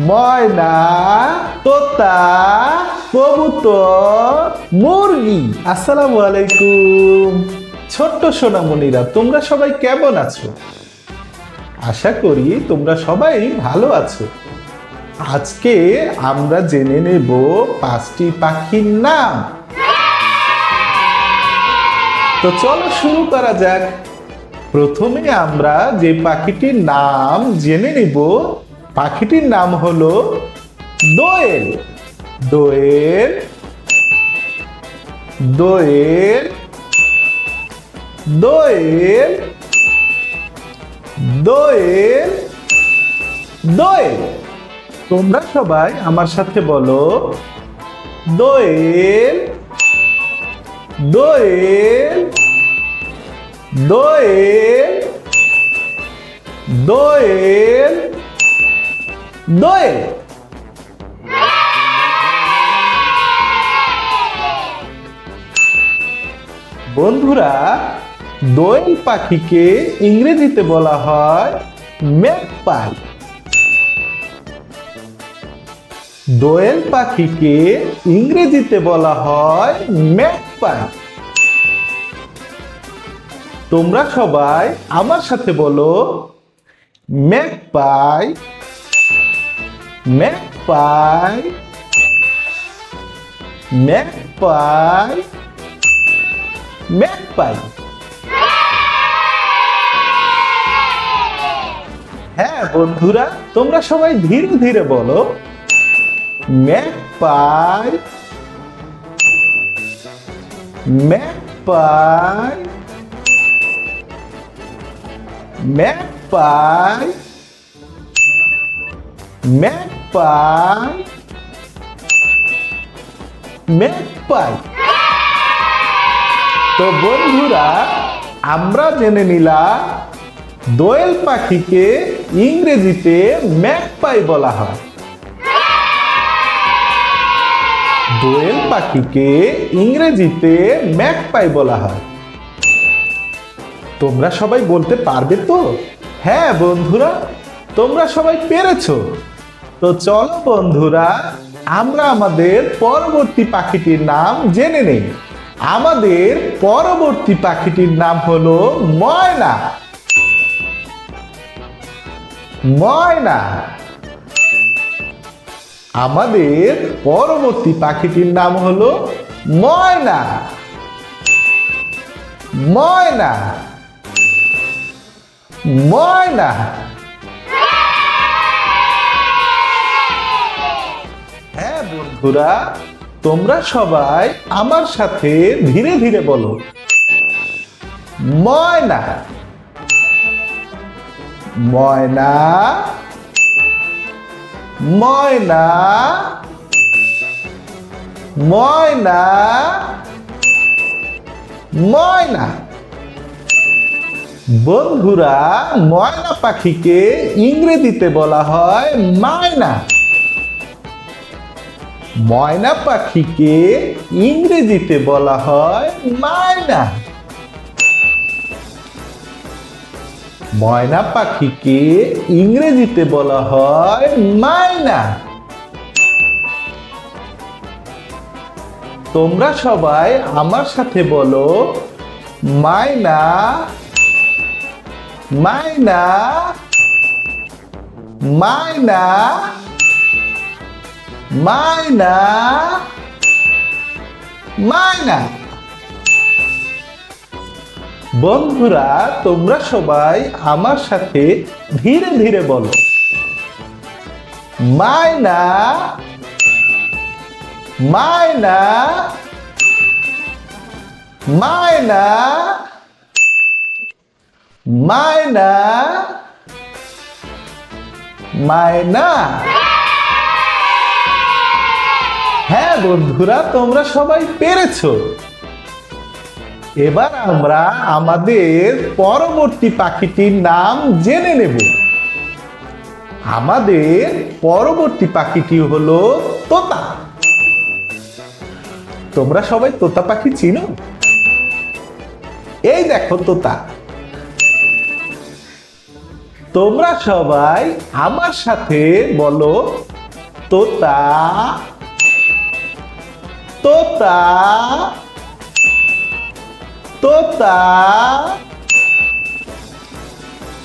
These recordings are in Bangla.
ময়না, তোতা, কবুতর, মুরগি। আসসালামু আলাইকুম ছোট্ট সোনামণিরা, তোমরা সবাই কেমন আছো? আশা করি তোমরা সবাই ভালো আছো। আজকে আমরা জেনে নেব 5টি পাখির নাম। তো চলো শুরু করা যাক। প্রথমে আমরা যে পাখিটির নাম জেনে নেব, পাখিটির নাম হলো দোয়েল। দোয়েল, দোয়েল, দোয়েল, দোয়েল, দোয়েল। তোমরা সবাই আমার সাথে বলো, দোয়েল, দোয়েল, দোয়েল, দোয়েল, দোয়েল। বন্ধুরা, দোয়েল পাখিকে ইংরেজিতে বলা হয় ম্যাগপাই। দোয়েল পাখিকে ইংরেজিতে বলা হয় ম্যাগপাই। তোমরা সবাই আমার সাথে বলো, ম্যাগপাই, ম্যাগপাই, ম্যাগপাই, ম্যাগপাই। হ্যাঁ বন্ধুরা, তোমরা সবাই ধীরে ধীরে বলো, magpie, magpie, magpie, magpie, magpie. তো বন্ধুরা, আমরা জেনে নিলাম দোয়েল পাখিকে ইংরেজিতে ম্যাগপাই বলা হয়। দোয়েল পাখিকে ইংরেজিতে ম্যাগপাই বলা হয়। তোমরা সবাই বলতে পারবে তো? হ্যাঁ বন্ধুরা, তোমরা সবাই পেরেছো। তো চলো বন্ধুরা, আমরা আমাদের পরবর্তী পাখিটির নাম জেনে নেই। আমাদের পরবর্তী পাখিটির নাম হলো ময়না। ময়না। আমাদের পরবর্তী পাখিটির নাম হলো ময়না। ময়না, ময়না। হ্যাঁ বন্ধুরা, তোমরা সবাই আমার সাথে ধীরে ধীরে বলো, ময়না, ময়না, ময়না, ময়না, ময়না। বন্ধুরা, ময়না পাখিকে ইংরেজিতে বলা হয় মায়না। ময়না পাখিকে ইংরেজিতে বলা হয় মায়না। ময়না পাখিকে ইংরেজিতে বলা হয় মায়না। তোমরা সবাই আমার সাথে বলো, মায়না, মায়না, মায়না, মায়না, মায়না। বন্ধুরা, তোমরা সবাই আমার সাথে ধীরে ধীরে বলো, মায়না, মায়না, মায়না, মায়না, মায়না। হ্যাঁ বন্ধুরা, তোমরা সবাই পেরেছো। এবার আমরা আমাদের পরবর্তী পাখিটির নাম জেনে নেব। আমাদের পরবর্তী পাখিটি হলো তোতা। তোমরা সবাই তোতা পাখি চিনো? এই দেখো তোতা। তোমরা সবাই আমার সাথে বলো, তোতা তোতা তোতা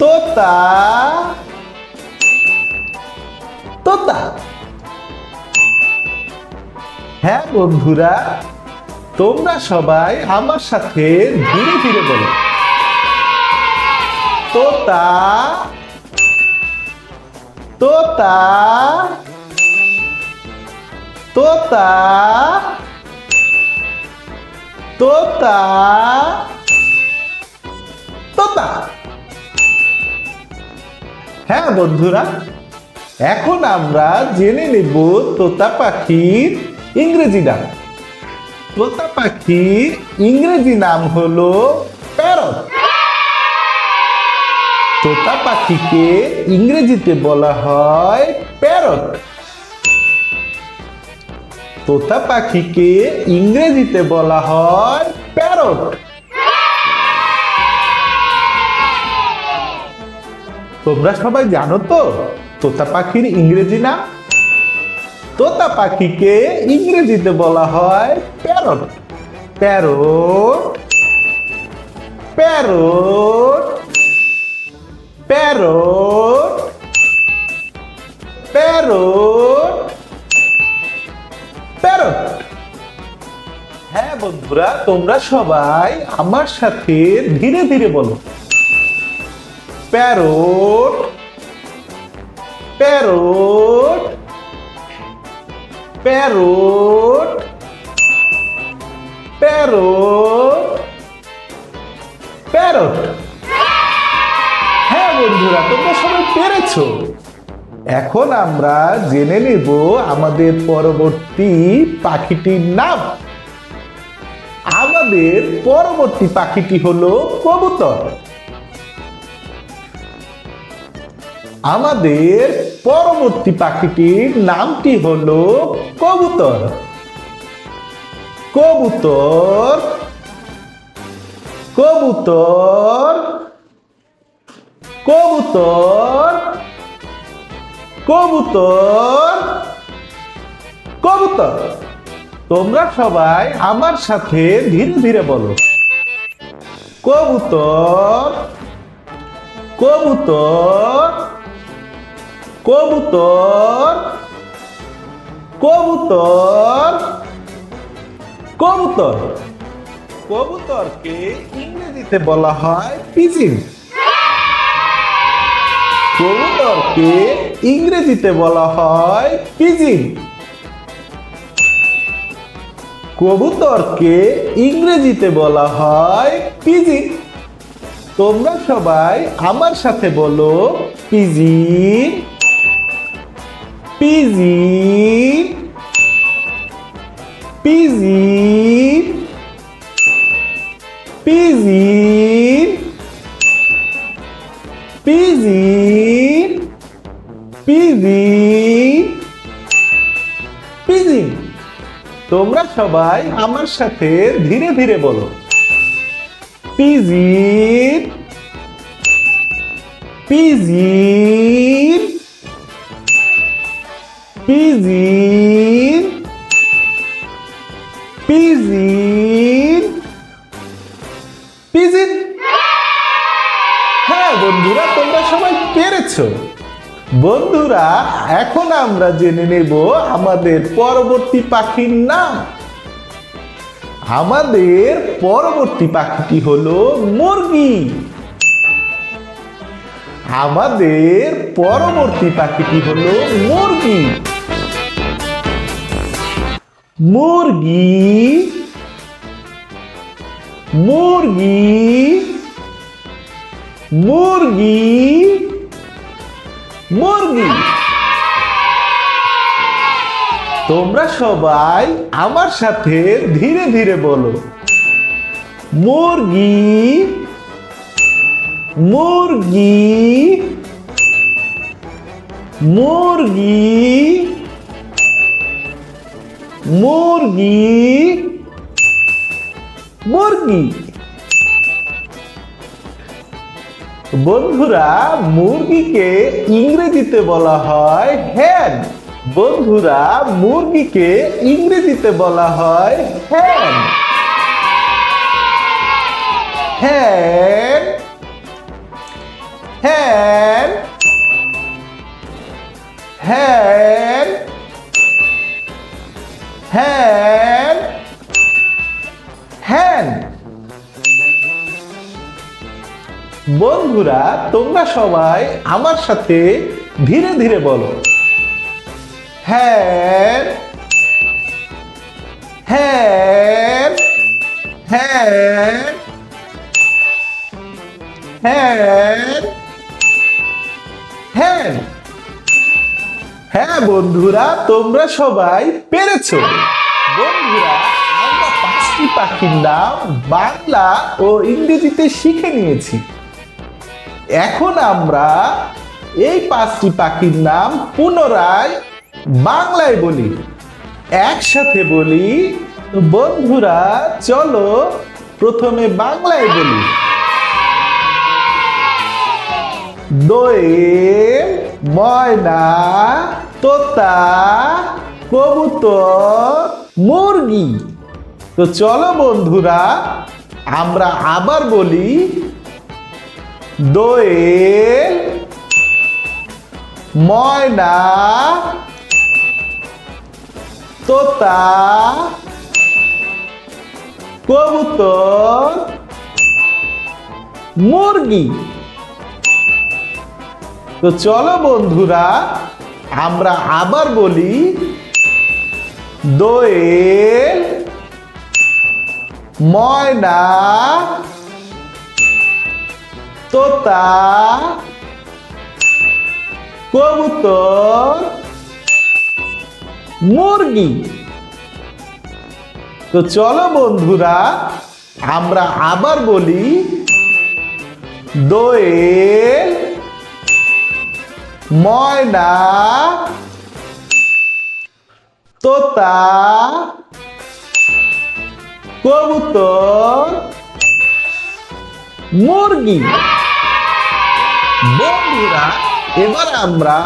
তোতা তোতা। হ্যাঁ বন্ধুরা, তোমরা সবাই আমার সাথে ধীরে ধীরে বলো, তোতা তোতা তোতা তোতা তোতা। হ্যাঁ বন্ধুরা, এখন আমরা জেনে নেব তোতা পাখির ইংরেজি নাম। তোতা পাখির ইংরেজি নাম হলো প্যারট। তোতা পাখিকে ইংরেজিতে বলা হয় প্যারট। তোতা পাখিকে ইংরেজিতে বলা হয় প্যারট। তোমরা সবাই জানো তো তোতা পাখির ইংরেজি নাম? তোতা পাখিকে ইংরেজিতে বলা হয় parrot. Parrot parrot parrot parrot parrot. হ্যাঁ বন্ধুরা, তোমরা সবাই আমার সাথে ধীরে ধীরে বলো, parrot parrot parrot parrot parrot. হ্যাঁ বন্ধুরা, তোমরা সবাই পেরেছো। এখন আমরা জেনে নেব আমাদের পরবর্তী পাখিটির নাম। আমাদের পরবর্তী পাখিটি হলো কবুতর। আমাদের পরবর্তী পাখিটির নামটি হলো কবুতর। কবুতর কবুতর কবুতর কবুতর কবুতর। তোমরা সবাই আমার সাথে ধীরে ধীরে বলো, কবুতর কবুতর কবুতর কবুতর কবুতর। কবুতরকে ইংরেজিতে বলা হয় পিজিন। কবুতরকে ইংরেজিতে বলা হয় পিজিন। কবুতরকে ইংরেজিতে বলা হয় পিজিন। তোমরা সবাই আমার সাথে বলো, pidgin pidgin pidgin pidgin pidgin pidgin pidgin. তোমরা সবাই আমার সাথে ধীরে ধীরে বলো, pidgin pidgin pidgin pidgin pidgin. হ্যাঁ বন্ধুরা, তোমরা সবাই পেরেছো। বন্ধুরা, এখন আমরা জেনে নেব আমাদের পরবর্তী পাখির নাম। আমাদের পরবর্তী পাখিটি হলো মুরগি। আমাদের পরবর্তী পাখিটি হলো মুরগি। মুরগি মুরগি মুরগি মুরগি। তোমরা সবাই আমার সাথে ধীরে ধীরে বলো, মুরগি মুরগি মুরগি মুরগি মুরগি। বন্ধুরা, মুরগিকে ইংরেজিতে বলা হয় হেন। বন্ধুরা, মুরগিকে ইংরেজিতে বলা হয় হ্যান। হ্যান, হ্যান, হ্যান, হ্যান, হ্যান। বন্ধুরা, তোমরা সবাই আমার সাথে ধীরে ধীরে বলো, হ্যান, হ্যান, হ্যান, হ্যান, হ্যান। হ্যাঁ বন্ধুরা, তোমরা সবাই পেরেছো। বন্ধুরা, আমরা 5টি পাখির নাম বাংলা ও ইংরেজিতে শিখে নিয়েছি। এখন আমরা এই 5টি পাখির নাম পুনরায় বাংলায় বলি, একসাথে বলি। বন্ধুরা, চলো প্রথমে বাংলায় বলি। দোয়েল, ময়না, তোতা, কবুতর, মুরগি। তো চলো বন্ধুরা, আমরা আবার বলি। দোয়েল, ময়না, তোতা, কবুতর, মুরগি। তো চলো বন্ধুরা, আমরা আবার বলি। দোয়েল, ময়না, তোতা, কবুতর, মুরগি। তো চলো বন্ধুরা, আমরা আবার বলি। দোয়েল, ময়না, তোতা, কবুতর, মুরগি। বন্ধুরা, এবার আমরা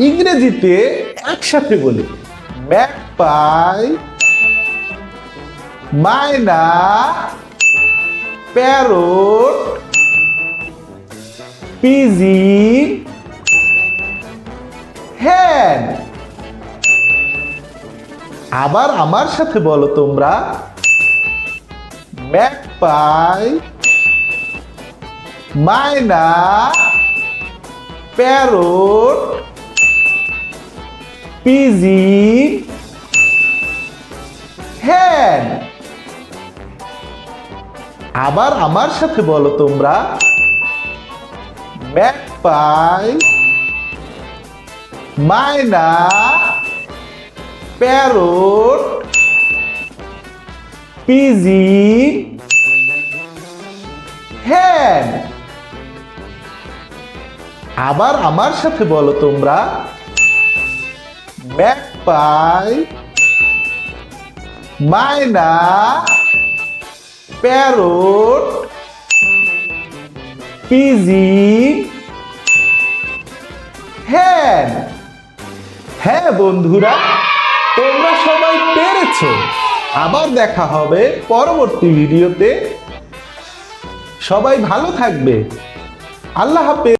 ইংরেজিতে একসাথে বলি। ম্যাগপাই, মাইনা, প্যারট, পিজিন, হ্যান। আবার আমার সাথে বলো তোমরা। ম্যাগপাই, মাইনা, প্যারট, পিজিন, হ্যান। আবার আমার সাথে বলো তোমরা। ম্যাগপাই, মাইনা, প্যারট, পিজিন, হ্যান। আবার আমার সাথে বলো তোমরা। ম্যাগপাই, মাইনা, প্যারট, পিজিন, হ্যান। হ্যাঁ বন্ধুরা, তোমরা সবাই পেরেছো। আবার দেখা হবে পরবর্তী ভিডিওতে। সবাই ভালো থাকবে। আল্লাহ হাফেজ।